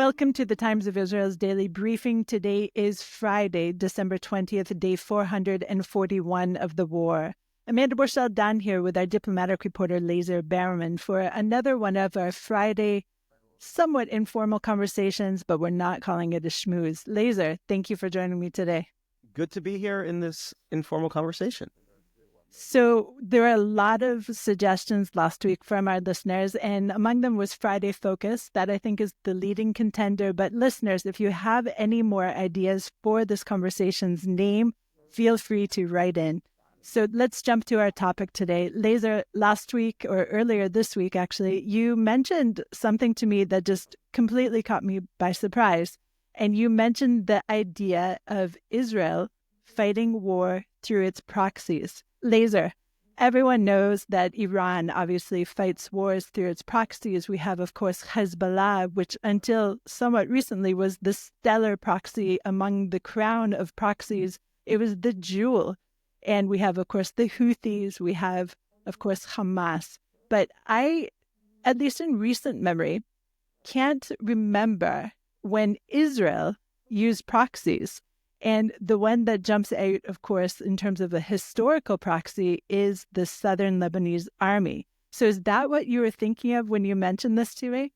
Welcome to the Times of Israel's daily briefing. Today is Friday, December 20th, day 441 of the war. Amanda Borschel-Dan here with our diplomatic reporter Lazar Berman for another one of our Friday, somewhat informal conversations, but we're not calling it a schmooze. Lazar, thank you for joining me today. Good to be here in this informal conversation. So there are a lot of suggestions last week from our listeners, and among them was Friday Focus. That I think is the leading contender. But listeners, if you have any more ideas for this conversation's name, feel free to write in. So let's jump to our topic today. Lazar, last week or earlier this week, actually, you mentioned something to me that just completely caught me by surprise. And you mentioned the idea of Israel fighting war through its proxies. Lazar, everyone knows that Iran obviously fights wars through its proxies. We have, of course, Hezbollah, which until somewhat recently was the stellar proxy among the crown of proxies. It was the jewel. And we have, of course, the Houthis. We have, of course, Hamas. But I, at least in recent memory, can't remember when Israel used proxies. And the one that jumps out, of course, in terms of a historical proxy is the Southern Lebanese Army. So is that what you were thinking of when you mentioned this to me?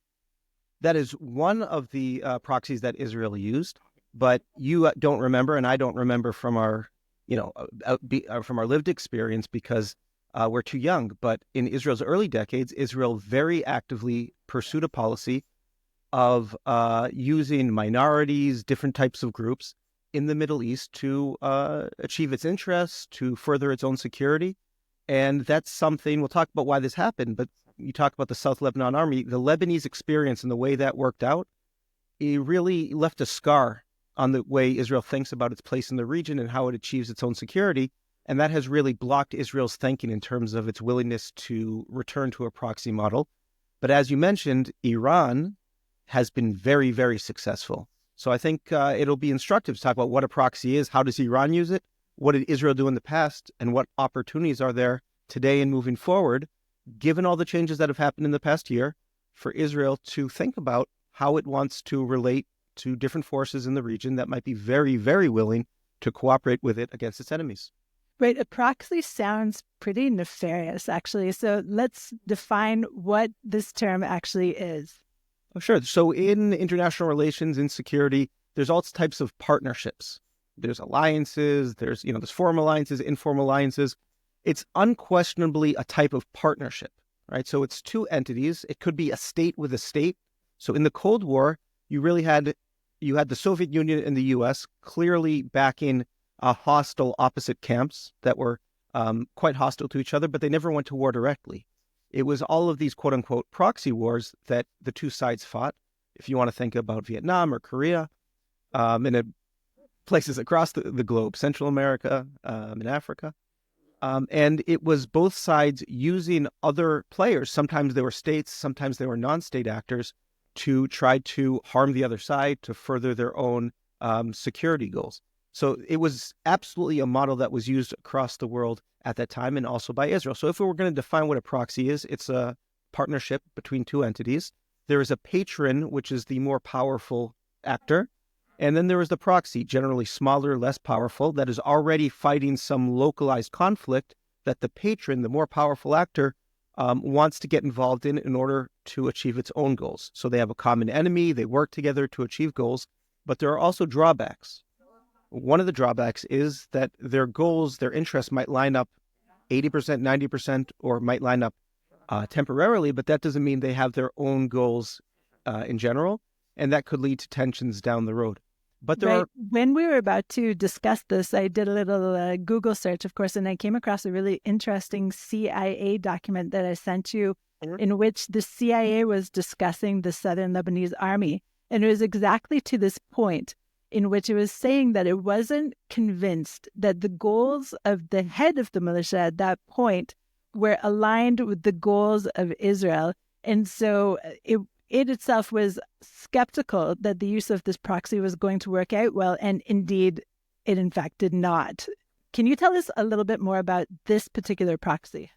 That is one of the proxies that Israel used, but you don't remember, and I don't remember from our, from our lived experience because we're too young. But in Israel's early decades, Israel very actively pursued a policy of using minorities, different types of groups in the Middle East to achieve its interests, to further its own security. And that's something, we'll talk about why this happened, but you talk about the South Lebanon Army, the Lebanese experience and the way that worked out, it really left a scar on the way Israel thinks about its place in the region and how it achieves its own security. And that has really blocked Israel's thinking in terms of its willingness to return to a proxy model. But as you mentioned, Iran has been very, very successful. So I think it'll be instructive to talk about what a proxy is, how does Iran use it, what did Israel do in the past, and what opportunities are there today and moving forward, given all the changes that have happened in the past year, for Israel to think about how it wants to relate to different forces in the region that might be very, very willing to cooperate with it against its enemies. Right. A proxy sounds pretty nefarious, actually. So let's define what this term actually is. Oh, sure. So in international relations, in security, there's all types of partnerships. There's alliances, there's formal alliances, informal alliances. It's unquestionably a type of partnership, right? So it's two entities. It could be a state with a state. So in the Cold War, you had the Soviet Union and the U.S. clearly backing hostile opposite camps that were quite hostile to each other, but they never went to war directly. It was all of these quote-unquote proxy wars that the two sides fought. If you want to think about Vietnam or Korea, and places across the globe, Central America, and Africa. And it was both sides using other players. Sometimes they were states, sometimes they were non-state actors to try to harm the other side to further their own security goals. So it was absolutely a model that was used across the world at that time and also by Israel. So if we were going to define what a proxy is, it's a partnership between two entities. There is a patron, which is the more powerful actor. And then there is the proxy, generally smaller, less powerful, that is already fighting some localized conflict that the patron, the more powerful actor, wants to get involved in order to achieve its own goals. So they have a common enemy, they work together to achieve goals, but there are also drawbacks. One of the drawbacks is that their goals, their interests might line up 80%, 90%, or might line up temporarily, but that doesn't mean they have their own goals in general, and that could lead to tensions down the road. But When we were about to discuss this, I did a little Google search, of course, and I came across a really interesting CIA document that I sent you in which the CIA was discussing the Southern Lebanese Army. And it was exactly to this point in which it was saying that it wasn't convinced that the goals of the head of the militia at that point were aligned with the goals of Israel. And so it itself was skeptical that the use of this proxy was going to work out well. And indeed, it in fact did not. Can you tell us a little bit more about this particular proxy?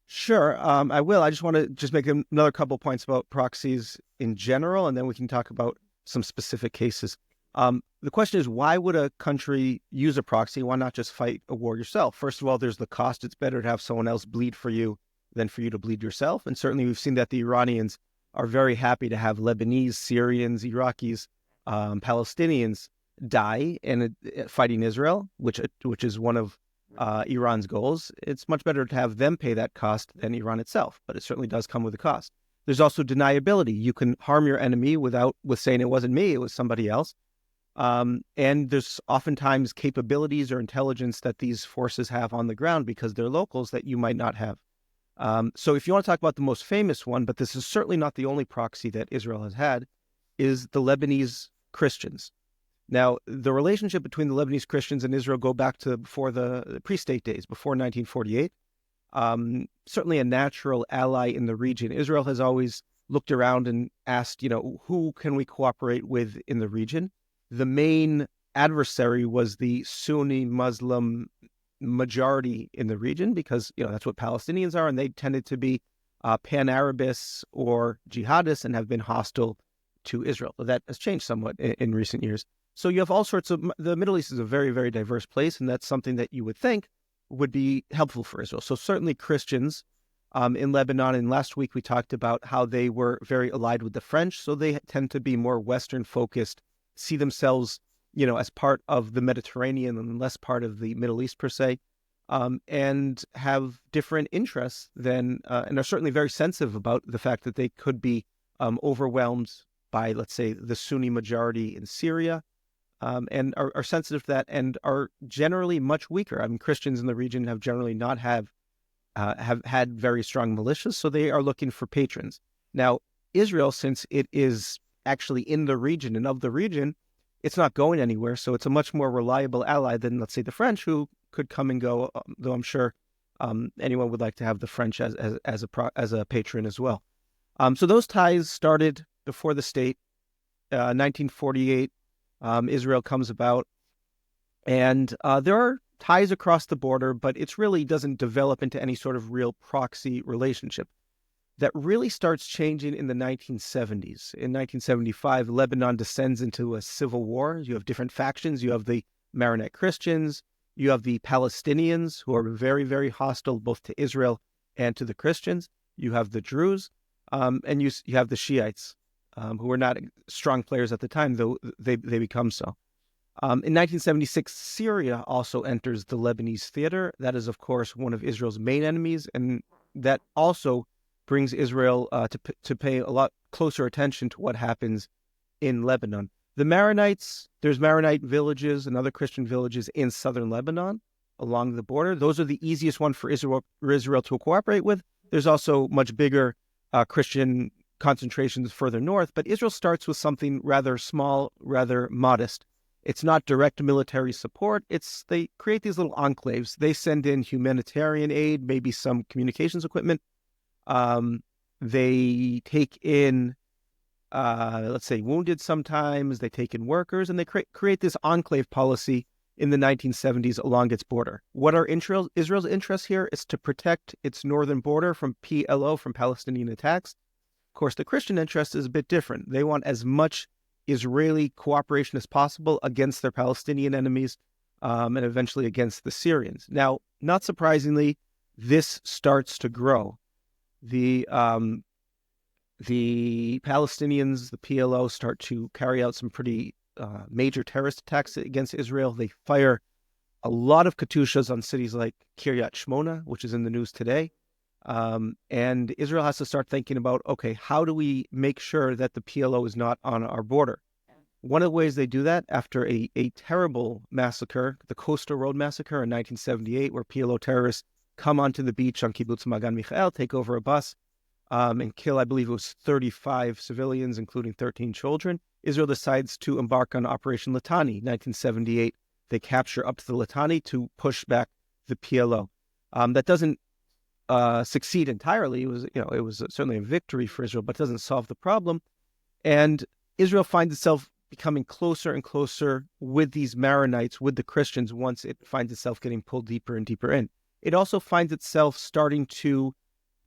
Sure, I will. I just want to just make another couple points about proxies in general, and then we can talk about some specific cases. The question is, why would a country use a proxy? Why not just fight a war yourself? First of all, there's the cost. It's better to have someone else bleed for you than for you to bleed yourself. And certainly we've seen that the Iranians are very happy to have Lebanese, Syrians, Iraqis, Palestinians die and fighting Israel, which is one of Iran's goals. It's much better to have them pay that cost than Iran itself, but it certainly does come with a cost. There's also deniability. You can harm your enemy with saying it wasn't me, it was somebody else. And there's oftentimes capabilities or intelligence that these forces have on the ground because they're locals that you might not have. So if you want to talk about the most famous one, but this is certainly not the only proxy that Israel has had, is the Lebanese Christians. Now, the relationship between the Lebanese Christians and Israel go back to before the pre-state days, before 1948. Certainly a natural ally in the region. Israel has always looked around and asked, who can we cooperate with in the region? The main adversary was the Sunni Muslim majority in the region because, that's what Palestinians are, and they tended to be pan-Arabists or jihadists and have been hostile to Israel. But that has changed somewhat in recent years. So you have all sorts of, the Middle East is a very, very diverse place, and that's something that you would think would be helpful for Israel. So certainly Christians in Lebanon, and last week we talked about how they were very allied with the French, so they tend to be more Western focused, see themselves, as part of the Mediterranean and less part of the Middle East per se, and have different interests than, and are certainly very sensitive about the fact that they could be overwhelmed by, let's say, the Sunni majority in Syria, and are sensitive to that and are generally much weaker. I mean, Christians in the region have generally not have had very strong militias, so they are looking for patrons. Now, Israel, since it is actually in the region and of the region, it's not going anywhere, so it's a much more reliable ally than, let's say, the French, who could come and go, though I'm sure anyone would like to have the French as a patron as well. So those ties started before the state, 1948. Israel comes about, and there are ties across the border, but it really doesn't develop into any sort of real proxy relationship. That really starts changing in the 1970s. In 1975, Lebanon descends into a civil war. You have different factions. You have the Maronite Christians. You have the Palestinians, who are very, very hostile both to Israel and to the Christians. You have the Druze, and you have the Shiites, who were not strong players at the time, though they become so. In 1976, Syria also enters the Lebanese theater. That is, of course, one of Israel's main enemies, and that also brings Israel to pay a lot closer attention to what happens in Lebanon. The Maronites, there's Maronite villages and other Christian villages in southern Lebanon along the border. Those are the easiest one for Israel to cooperate with. There's also much bigger Christian concentrations further north, but Israel starts with something rather small, rather modest. It's not direct military support. They create these little enclaves. They send in humanitarian aid, maybe some communications equipment. They take in, let's say, wounded sometimes. They take in workers, and they create this enclave policy in the 1970s along its border. What are Israel's interests here? Is to protect its northern border from PLO, from Palestinian attacks. Of course, the Christian interest is a bit different. They want as much Israeli cooperation as possible against their Palestinian enemies, and eventually against the Syrians. Now, not surprisingly, this starts to grow. The Palestinians, the PLO, start to carry out some pretty major terrorist attacks against Israel. They fire a lot of Katyushas on cities like Kiryat Shmona, which is in the news today. And Israel has to start thinking about, okay, how do we make sure that the PLO is not on our border? One of the ways they do that, after a terrible massacre, the Coastal Road Massacre in 1978, where PLO terrorists come onto the beach on Kibbutz Magan Michael, take over a bus, and kill, I believe it was 35 civilians, including 13 children. Israel decides to embark on Operation Litani, 1978. They capture up to the Litani to push back the PLO. That doesn't succeed entirely. It was certainly a victory for Israel, but it doesn't solve the problem. And Israel finds itself becoming closer and closer with these Maronites, with the Christians, once it finds itself getting pulled deeper and deeper in. It also finds itself starting to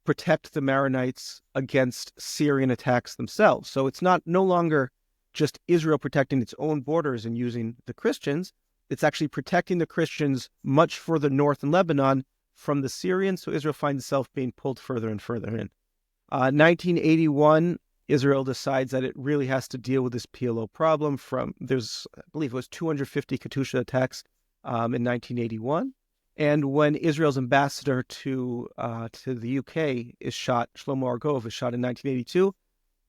protect the Maronites against Syrian attacks themselves. So it's no longer just Israel protecting its own borders and using the Christians. It's actually protecting the Christians much further north in Lebanon from the Syrians. So Israel finds itself being pulled further and further in. 1981, Israel decides that it really has to deal with this PLO problem. I believe it was 250 Katyusha attacks in 1981. And when Israel's ambassador to the UK is shot, Shlomo Argov is shot in 1982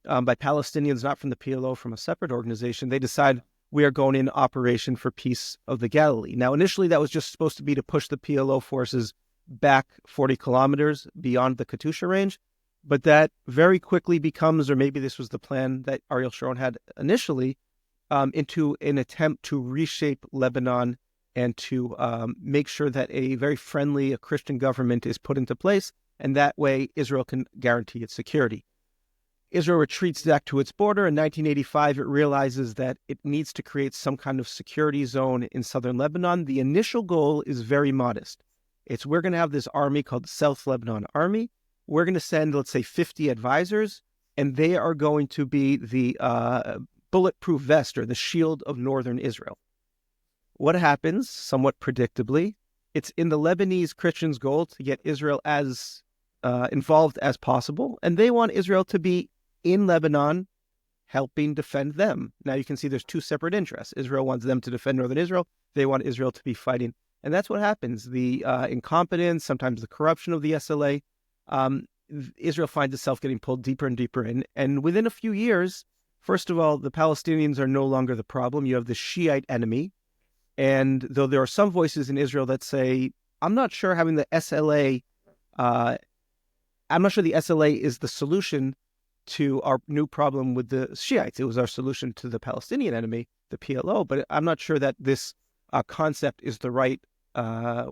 by Palestinians, not from the PLO, from a separate organization, they decide we are going in Operation for Peace of the Galilee. Now, initially, that was just supposed to be to push the PLO forces back 40 kilometers beyond the Katyusha range. But that very quickly becomes, or maybe this was the plan that Ariel Sharon had initially, into an attempt to reshape Lebanon and to make sure that a very friendly, a Christian government is put into place, and that way Israel can guarantee its security. Israel retreats back to its border. In 1985, it realizes that it needs to create some kind of security zone in southern Lebanon. The initial goal is very modest. We're going to have this army called the South Lebanon Army. We're going to send, let's say, 50 advisors, and they are going to be the bulletproof vest or the shield of northern Israel. What happens, somewhat predictably, it's in the Lebanese Christians' goal to get Israel as involved as possible, and they want Israel to be in Lebanon helping defend them. Now you can see there's two separate interests. Israel wants them to defend northern Israel. They want Israel to be fighting. And that's what happens. The incompetence, sometimes the corruption of the SLA, Israel finds itself getting pulled deeper and deeper in. And within a few years, first of all, the Palestinians are no longer the problem. You have the Shiite enemy. And though there are some voices in Israel that say, I'm not sure having the SLA, I'm not sure the SLA is the solution to our new problem with the Shiites. It was our solution to the Palestinian enemy, the PLO, but I'm not sure that this concept is the right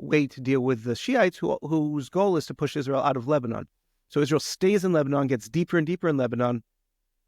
way to deal with the Shiites whose goal is to push Israel out of Lebanon. So Israel stays in Lebanon, gets deeper and deeper in Lebanon,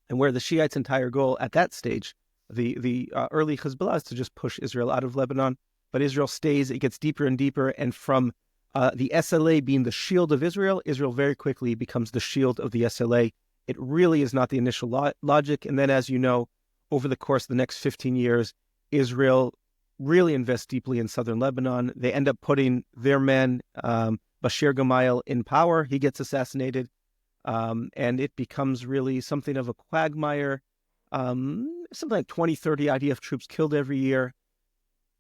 and where the Shiites' entire goal at that stage, the early Hezbollah, is to just push Israel out of Lebanon, but Israel stays, it gets deeper and deeper, and from the SLA being the shield of Israel, Israel very quickly becomes the shield of the SLA. It really is not the initial logic. And then, as you know, over the course of the next 15 years, Israel really invests deeply in southern Lebanon. They end up putting their man, Bashir Gemayel, in power. He gets assassinated, and it becomes really something of a quagmire. Something like 20, 30 IDF troops killed every year,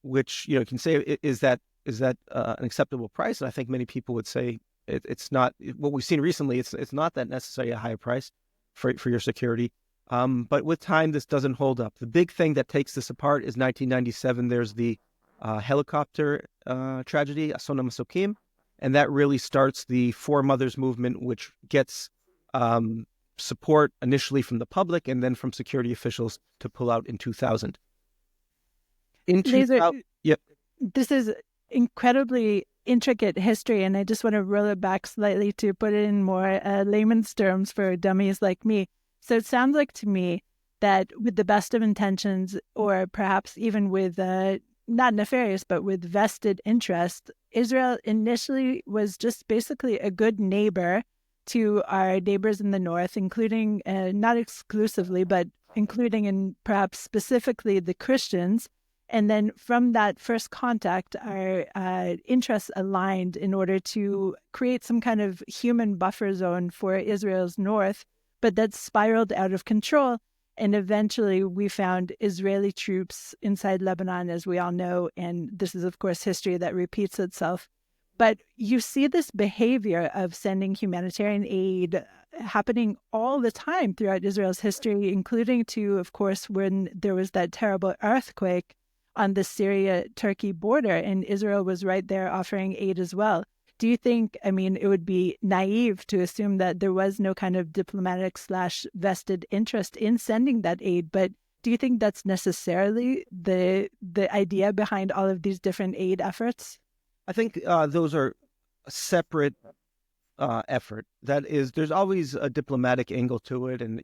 which, you can say, is that an acceptable price? And I think many people would say it's not. What we've seen recently, it's not that necessarily a high price for your security. But with time, this doesn't hold up. The big thing that takes this apart is 1997. There's the helicopter tragedy, Asona Masukim, and that really starts the Four Mothers movement, which gets support initially from the public and then from security officials to pull out in 2000. Yep. This is incredibly intricate history, and I just want to roll it back slightly to put it in more layman's terms for dummies like me. So it sounds like to me that with the best of intentions, or perhaps even with not nefarious, but with vested interest, Israel initially was just basically a good neighbor to our neighbors in the north, including, not exclusively, but including and perhaps specifically the Christians. And then from that first contact, our interests aligned in order to create some kind of human buffer zone for Israel's north, but that spiraled out of control. And eventually we found Israeli troops inside Lebanon, as we all know. And this is, of course, history that repeats itself. But you see this behavior of sending humanitarian aid happening all the time throughout Israel's history, including to, of course, when there was that terrible earthquake on the Syria-Turkey border, and Israel was right there offering aid as well. Do you think, it would be naive to assume that there was no kind of diplomatic / vested interest in sending that aid, but do you think that's necessarily the idea behind all of these different aid efforts? I think those are a separate effort. That is, there's always a diplomatic angle to it, and,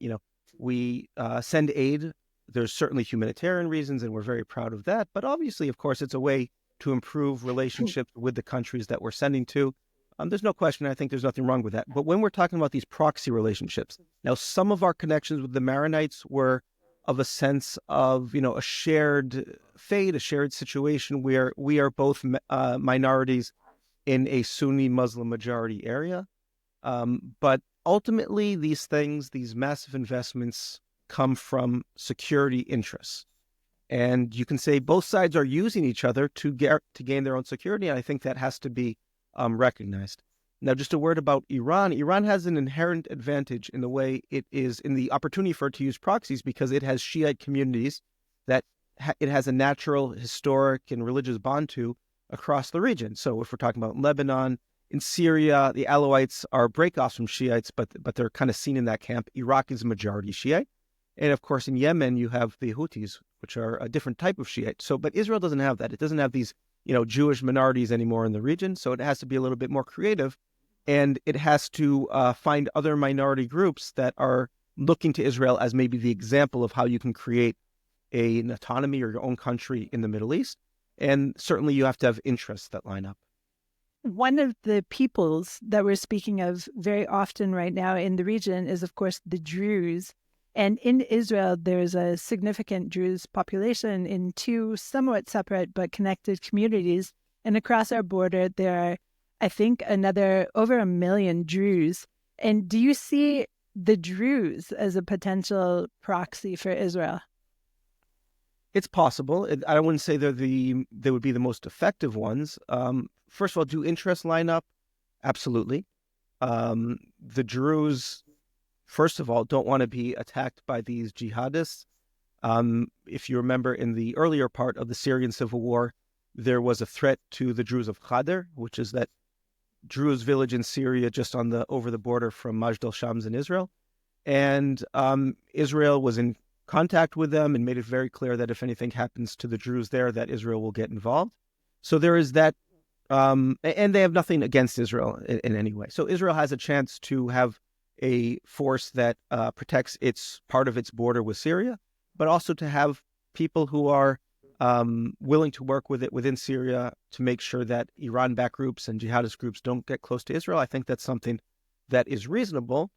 we send aid. There's certainly humanitarian reasons, and we're very proud of that. But obviously, of course, it's a way to improve relationships with the countries that we're sending to. There's no question. I think there's nothing wrong with that. But when we're talking about these proxy relationships, now some of our connections with the Maronites were of a sense of, a shared fate, a shared situation where we are both minorities in a Sunni Muslim majority area. But ultimately, these massive investments come from security interests. And you can say both sides are using each other to gain their own security. And I think that has to be recognized. Now, just a word about Iran. Iran has an inherent advantage in the way it is in the opportunity for it to use proxies because it has Shiite communities that it has a natural, historic, and religious bond to across the region. So if we're talking about Lebanon, in Syria, the Alawites are breakoffs from Shiites, but they're kind of seen in that camp. Iraq is a majority Shiite. And of course, in Yemen, you have the Houthis, which are a different type of Shiite. So, but Israel doesn't have that. It doesn't have these, Jewish minorities anymore in the region. So it has to be a little bit more creative. And it has to find other minority groups that are looking to Israel as maybe the example of how you can create an autonomy or your own country in the Middle East. And certainly you have to have interests that line up. One of the peoples that we're speaking of very often right now in the region is, of course, the Druze. And in Israel, there's a significant Druze population in two somewhat separate but connected communities. And across our border, there are, I think, over 1 million Druze. And do you see the Druze as a potential proxy for Israel? It's possible. I wouldn't say they would be the most effective ones. First of all, do interests line up? Absolutely. The Druze, first of all, don't want to be attacked by these jihadists. If you remember, in the earlier part of the Syrian Civil War, there was a threat to the Druze of Khadr, which is that Druze village in Syria just over the border from Majd al-Shams in Israel. And Israel was in contact with them and made it very clear that if anything happens to the Druze there, that Israel will get involved. So there is that, and they have nothing against Israel in any way. So Israel has a chance to have a force that protects part of its border with Syria, but also to have people who are willing to work with it within Syria to make sure that Iran-backed groups and jihadist groups don't get close to Israel. I think that's something that is reasonable.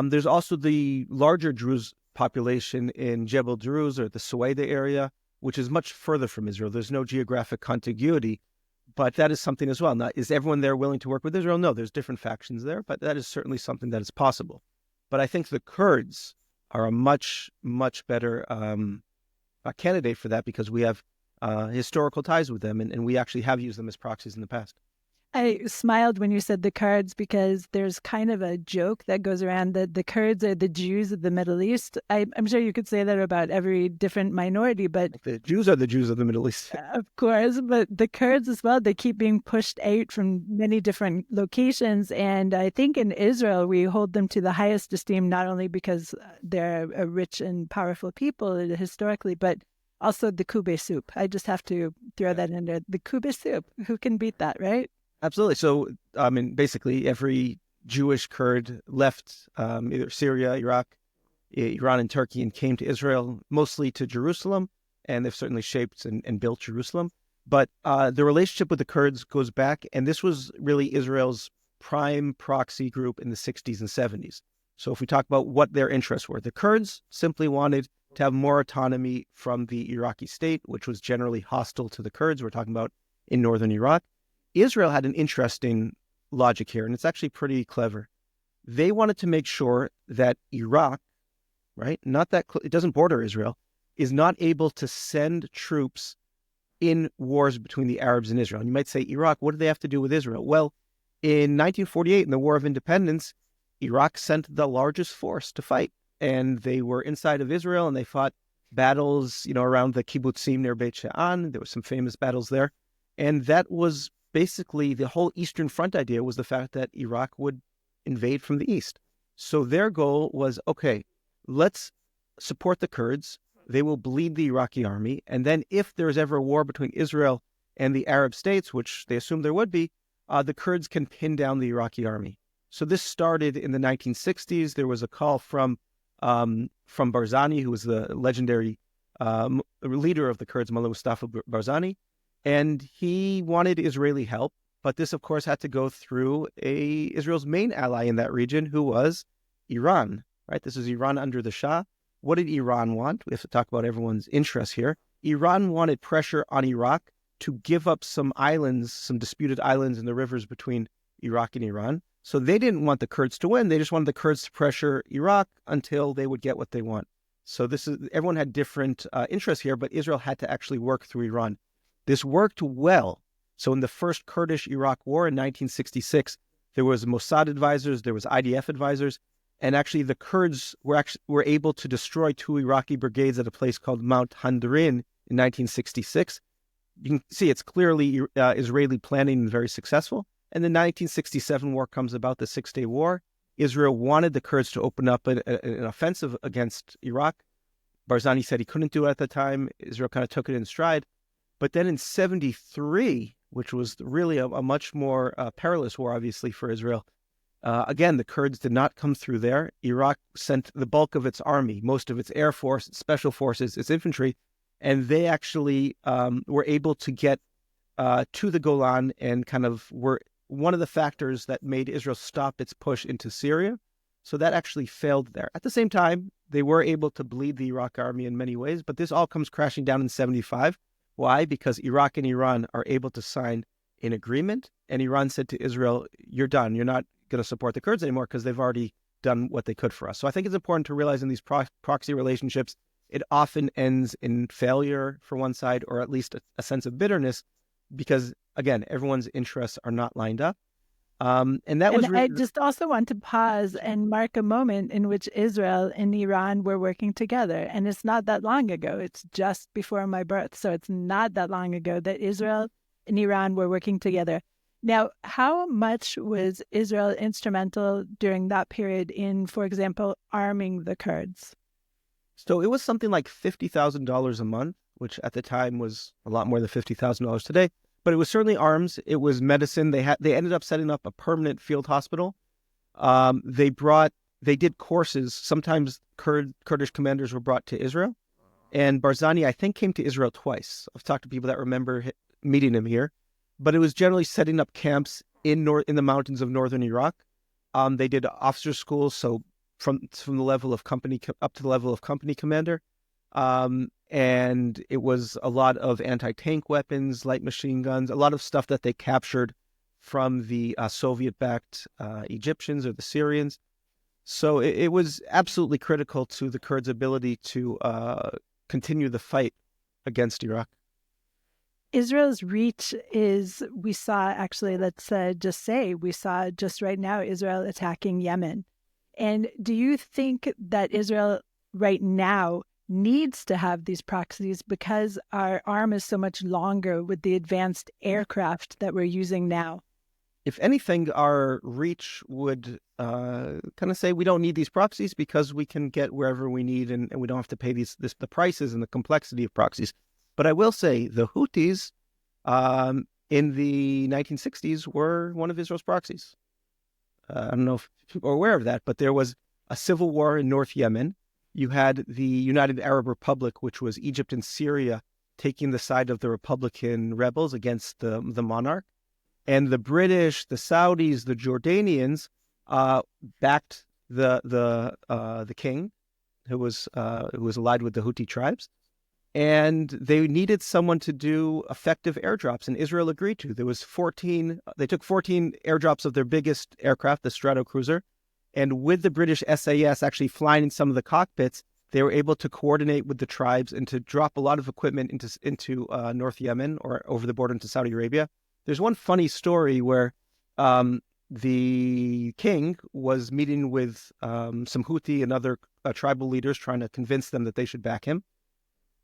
There's also the larger Druze population in Jebel Druze or the Suwaida area, which is much further from Israel. There's no geographic contiguity, but that is something as well. Now, is everyone there willing to work with Israel? No, there's different factions there, but that is certainly something that is possible. But I think the Kurds are a much, much better candidate for that because we have historical ties with them, and we actually have used them as proxies in the past. I smiled when you said the Kurds because there's kind of a joke that goes around that the Kurds are the Jews of the Middle East. I'm sure you could say that about every different minority, but the Jews are the Jews of the Middle East. Of course, but the Kurds as well, they keep being pushed out from many different locations. And I think in Israel, we hold them to the highest esteem, not only because they're a rich and powerful people historically, but also the kube soup. I just have to throw that in there. The kube soup. Who can beat that, right? Absolutely. So, basically every Jewish Kurd left either Syria, Iraq, Iran, and Turkey and came to Israel, mostly to Jerusalem, and they've certainly shaped and built Jerusalem. But the relationship with the Kurds goes back, and this was really Israel's prime proxy group in the 60s and 70s. So if we talk about what their interests were, the Kurds simply wanted to have more autonomy from the Iraqi state, which was generally hostile to the Kurds. We're talking about in northern Iraq. Israel had an interesting logic here, and it's actually pretty clever. They wanted to make sure that Iraq, right, it doesn't border Israel, is not able to send troops in wars between the Arabs and Israel. And you might say, Iraq, what do they have to do with Israel? Well, in 1948, in the War of Independence, Iraq sent the largest force to fight, and they were inside of Israel, and they fought battles, around the kibbutzim near Beit She'an. There were some famous battles there, and that was basically the whole Eastern Front idea was the fact that Iraq would invade from the east. So their goal was, okay, let's support the Kurds. They will bleed the Iraqi army. And then if there's ever a war between Israel and the Arab states, which they assumed there would be, the Kurds can pin down the Iraqi army. So this started in the 1960s. There was a call from Barzani, who was the legendary leader of the Kurds, Mullah Mustafa Barzani, and he wanted Israeli help. But this, of course, had to go through Israel's main ally in that region, who was Iran, right? This is Iran under the Shah. What did Iran want? We have to talk about everyone's interests here. Iran wanted pressure on Iraq to give up some islands, some disputed islands in the rivers between Iraq and Iran. So they didn't want the Kurds to win. They just wanted the Kurds to pressure Iraq until they would get what they want. So everyone had different interests here, but Israel had to actually work through Iran. This worked well. So in the first Kurdish-Iraq war in 1966, there was Mossad advisors, there was IDF advisors, and actually the Kurds were able to destroy 2 Iraqi brigades at a place called Mount Handrin in 1966. You can see it's clearly Israeli planning and very successful. And the 1967 war comes about, the Six-Day War. Israel wanted the Kurds to open up an offensive against Iraq. Barzani said he couldn't do it at the time. Israel kind of took it in stride. But then in 73, which was really a much more perilous war, obviously, for Israel, again, the Kurds did not come through there. Iraq sent the bulk of its army, most of its air force, its special forces, its infantry, and they actually were able to get to the Golan and kind of were one of the factors that made Israel stop its push into Syria. So that actually failed there. At the same time, they were able to bleed the Iraq army in many ways, but this all comes crashing down in 75. Why? Because Iraq and Iran are able to sign an agreement, and Iran said to Israel, you're done. You're not going to support the Kurds anymore because they've already done what they could for us. So I think it's important to realize in these proxy relationships, it often ends in failure for one side, or at least a sense of bitterness, because, again, everyone's interests are not lined up. And I just also want to pause and mark a moment in which Israel and Iran were working together. And it's not that long ago. It's just before my birth. So it's not that long ago that Israel and Iran were working together. Now, how much was Israel instrumental during that period in, for example, arming the Kurds? So it was something like $50,000 a month, which at the time was a lot more than $50,000 today. But it was certainly arms. It was medicine. They ended up setting up a permanent field hospital. They did courses. Sometimes Kurdish commanders were brought to Israel. And Barzani, I think, came to Israel twice. I've talked to people that remember meeting him here. But it was generally setting up camps in the mountains of northern Iraq. They did officer schools, so from the level of company up to the level of company commander. And it was a lot of anti-tank weapons, light machine guns, a lot of stuff that they captured from the Soviet-backed Egyptians or the Syrians. So it was absolutely critical to the Kurds' ability to continue the fight against Iraq. Israel's reach is, we saw actually, let's just say, we saw just right now Israel attacking Yemen. And do you think that Israel right now needs to have these proxies because our arm is so much longer with the advanced aircraft that we're using now? If anything, our reach would kind of say we don't need these proxies because we can get wherever we need and we don't have to pay the prices and the complexity of proxies. But I will say the Houthis in the 1960s were one of Israel's proxies. I don't know if people are aware of that, but there was a civil war in North Yemen. You had the United Arab Republic, which was Egypt and Syria, taking the side of the Republican rebels against the monarch. And the British, the Saudis, the Jordanians backed the king, who was allied with the Houthi tribes. And they needed someone to do effective airdrops, and Israel agreed to. There was 14. They took 14 airdrops of their biggest aircraft, the Stratocruiser, and with the British SAS actually flying in some of the cockpits, they were able to coordinate with the tribes and to drop a lot of equipment into North Yemen or over the border into Saudi Arabia. There's one funny story where the king was meeting with some Houthi and other tribal leaders, trying to convince them that they should back him.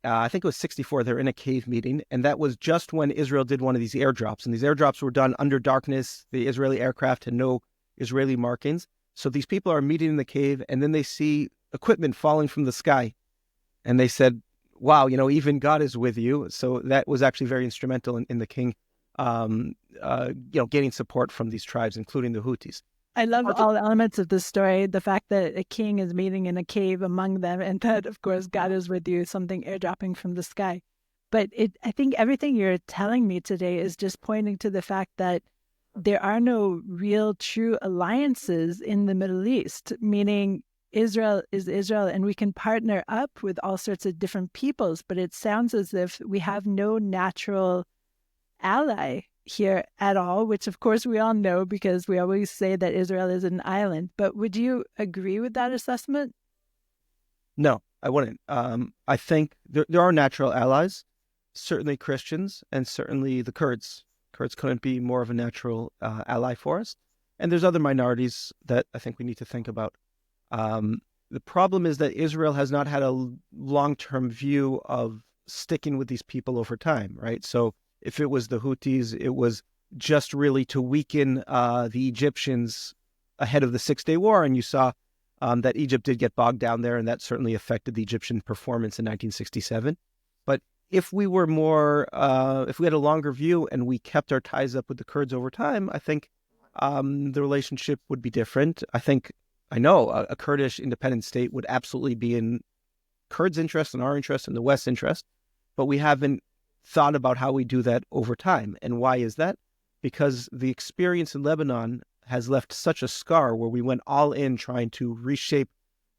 I think it was 64, they're in a cave meeting, and that was just when Israel did one of these airdrops. And these airdrops were done under darkness. The Israeli aircraft had no Israeli markings. So these people are meeting in the cave, and then they see equipment falling from the sky. And they said, wow, even God is with you. So that was actually very instrumental in the king, gaining support from these tribes, including the Houthis. I love all elements of this story. The fact that a king is meeting in a cave among them, and that, of course, God is with you, something airdropping from the sky. But I think everything you're telling me today is just pointing to the fact that there are no real true alliances in the Middle East, meaning Israel is Israel and we can partner up with all sorts of different peoples, but it sounds as if we have no natural ally here at all, which of course we all know because we always say that Israel is an island. But would you agree with that assessment? No, I wouldn't. I think there are natural allies, certainly Christians, and certainly the Kurds. Kurds couldn't be more of a natural ally for us. And there's other minorities that I think we need to think about. The problem is that Israel has not had a long-term view of sticking with these people over time, right? So if it was the Houthis, it was just really to weaken the Egyptians ahead of the Six-Day War. And you saw that Egypt did get bogged down there, and that certainly affected the Egyptian performance in 1967. But if we were more, if we had a longer view and we kept our ties up with the Kurds over time, I think the relationship would be different. I know a Kurdish independent state would absolutely be in Kurds' interest and our interest and the West's interest, but we haven't thought about how we do that over time. And why is that? Because the experience in Lebanon has left such a scar where we went all in trying to reshape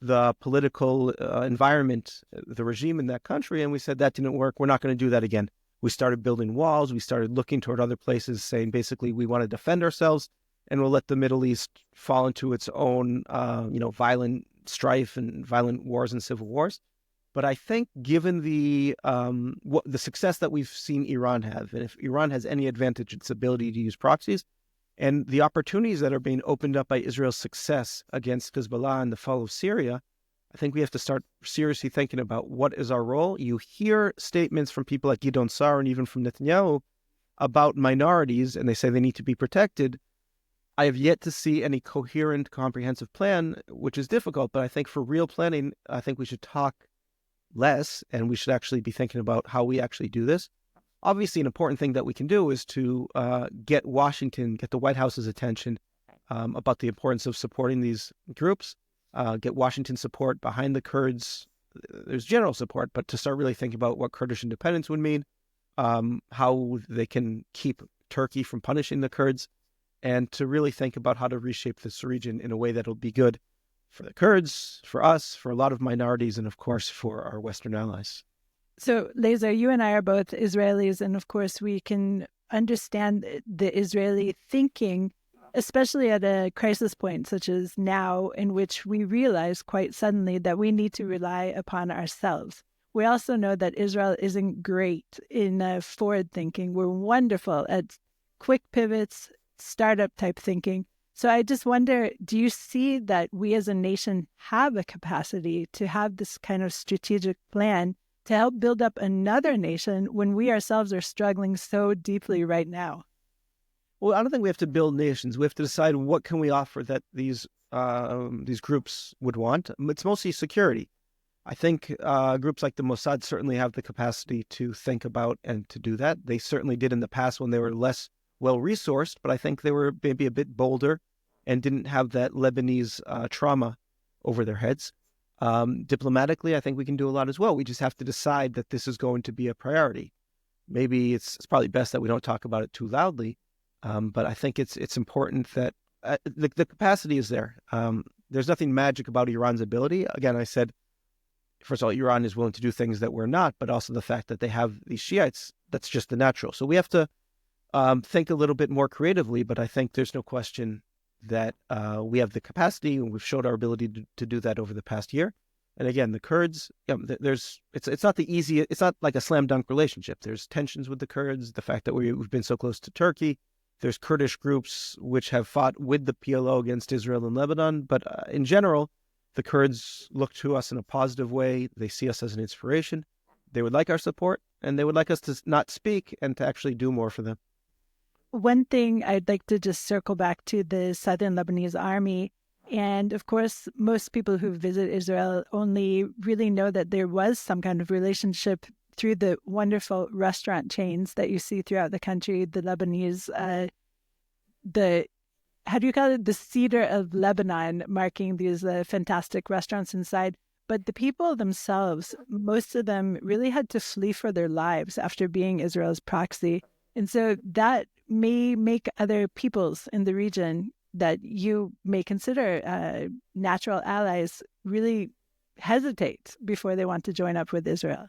the political environment, the regime in that country, and we said that didn't work. We're not going to do that again. We started building walls. We started looking toward other places, saying basically we want to defend ourselves, and we'll let the Middle East fall into its own, violent strife and violent wars and civil wars. But I think, given the success that we've seen Iran have, and if Iran has any advantage, its ability to use proxies, and the opportunities that are being opened up by Israel's success against Hezbollah and the fall of Syria, I think we have to start seriously thinking about what is our role. You hear statements from people like Gideon Sa'ar and even from Netanyahu about minorities, and they say they need to be protected. I have yet to see any coherent, comprehensive plan, which is difficult. But I think for real planning, I think we should talk less, and we should actually be thinking about how we actually do this. Obviously, an important thing that we can do is to get the White House's attention about the importance of supporting these groups, get Washington support behind the Kurds. There's general support, but to start really thinking about what Kurdish independence would mean, how they can keep Turkey from punishing the Kurds, and to really think about how to reshape this region in a way that will be good for the Kurds, for us, for a lot of minorities, and of course for our Western allies. So, Lazar, you and I are both Israelis, and of course we can understand the Israeli thinking, especially at a crisis point such as now, in which we realize quite suddenly that we need to rely upon ourselves. We also know that Israel isn't great in forward thinking. We're wonderful at quick pivots, startup type thinking. So I just wonder, do you see that we as a nation have a capacity to have this kind of strategic plan to help build up another nation when we ourselves are struggling so deeply right now? Well, I don't think we have to build nations. We have to decide what can we offer that these groups would want. It's mostly security. I think groups like the Mossad certainly have the capacity to think about and to do that. They certainly did in the past when they were less well-resourced, but I think they were maybe a bit bolder and didn't have that Lebanese trauma over their heads. Diplomatically, I think we can do a lot as well. We just have to decide that this is going to be a priority. Maybe it's probably best that we don't talk about it too loudly, but I think it's important that the capacity is there. There's nothing magic about Iran's ability. Again, I said, first of all, Iran is willing to do things that we're not, but also the fact that they have these Shiites, that's just the natural. So we have to think a little bit more creatively, but I think there's no question that we have the capacity, and we've showed our ability to do that over the past year. And again, the Kurds, it's not the easy, it's not like a slam dunk relationship. There's tensions with the Kurds, the fact that we've been so close to Turkey. There's Kurdish groups which have fought with the PLO against Israel and Lebanon. But in general, the Kurds look to us in a positive way. They see us as an inspiration. They would like our support, and they would like us to not speak and to actually do more for them. One thing I'd like to just circle back to the Southern Lebanese Army. And of course, most people who visit Israel only really know that there was some kind of relationship through the wonderful restaurant chains that you see throughout the country, the Lebanese, how do you call it? The Cedar of Lebanon, marking these fantastic restaurants inside. But the people themselves, most of them really had to flee for their lives after being Israel's proxy. And so that may make other peoples in the region that you may consider natural allies really hesitate before they want to join up with Israel.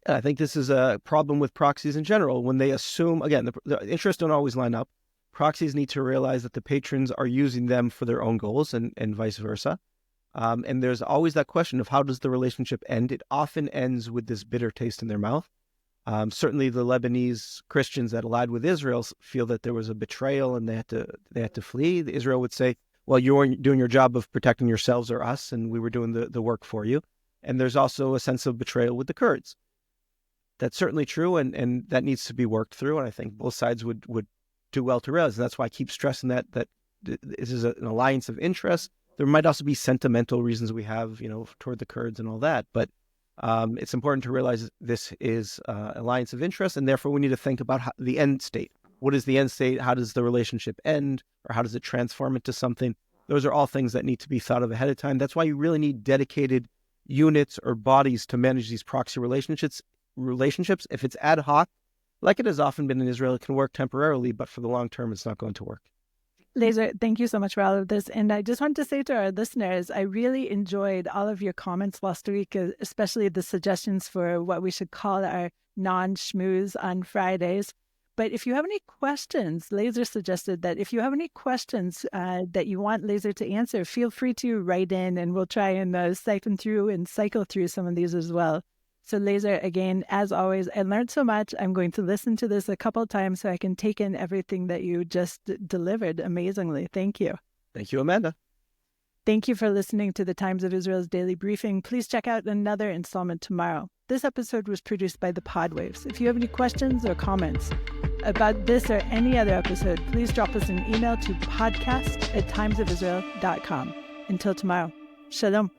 I think this is a problem with proxies in general. When they assume, again, the interests don't always line up. Proxies need to realize that the patrons are using them for their own goals and vice versa. And there's always that question of how does the relationship end? It often ends with this bitter taste in their mouth. Certainly the Lebanese Christians that allied with Israel feel that there was a betrayal and they had to flee. Israel would say, well, you weren't doing your job of protecting yourselves or us, and we were doing the work for you. And there's also a sense of betrayal with the Kurds. That's certainly true, and that needs to be worked through. And I think both sides would do well to realize. And that's why I keep stressing that this is an alliance of interest. There might also be sentimental reasons we have, toward the Kurds and all that. But it's important to realize this is an alliance of interest, and therefore we need to think about the end state. What is the end state? How does the relationship end? Or how does it transform into something? Those are all things that need to be thought of ahead of time. That's why you really need dedicated units or bodies to manage these proxy relationships. If it's ad hoc, like it has often been in Israel, it can work temporarily, but for the long term, it's not going to work. Lazar, thank you so much for all of this. And I just want to say to our listeners, I really enjoyed all of your comments last week, especially the suggestions for what we should call our non-schmooze on Fridays. But if you have any questions, Lazar suggested that if you have any questions that you want Lazar to answer, feel free to write in and we'll try and siphon through and cycle through some of these as well. So Lazar, again, as always, I learned so much. I'm going to listen to this a couple of times so I can take in everything that you just delivered amazingly. Thank you. Thank you, Amanda. Thank you for listening to the Times of Israel's Daily Briefing. Please check out another installment tomorrow. This episode was produced by the Podwaves. If you have any questions or comments about this or any other episode, please drop us an email to podcast@timesofisrael.com. Until tomorrow, shalom.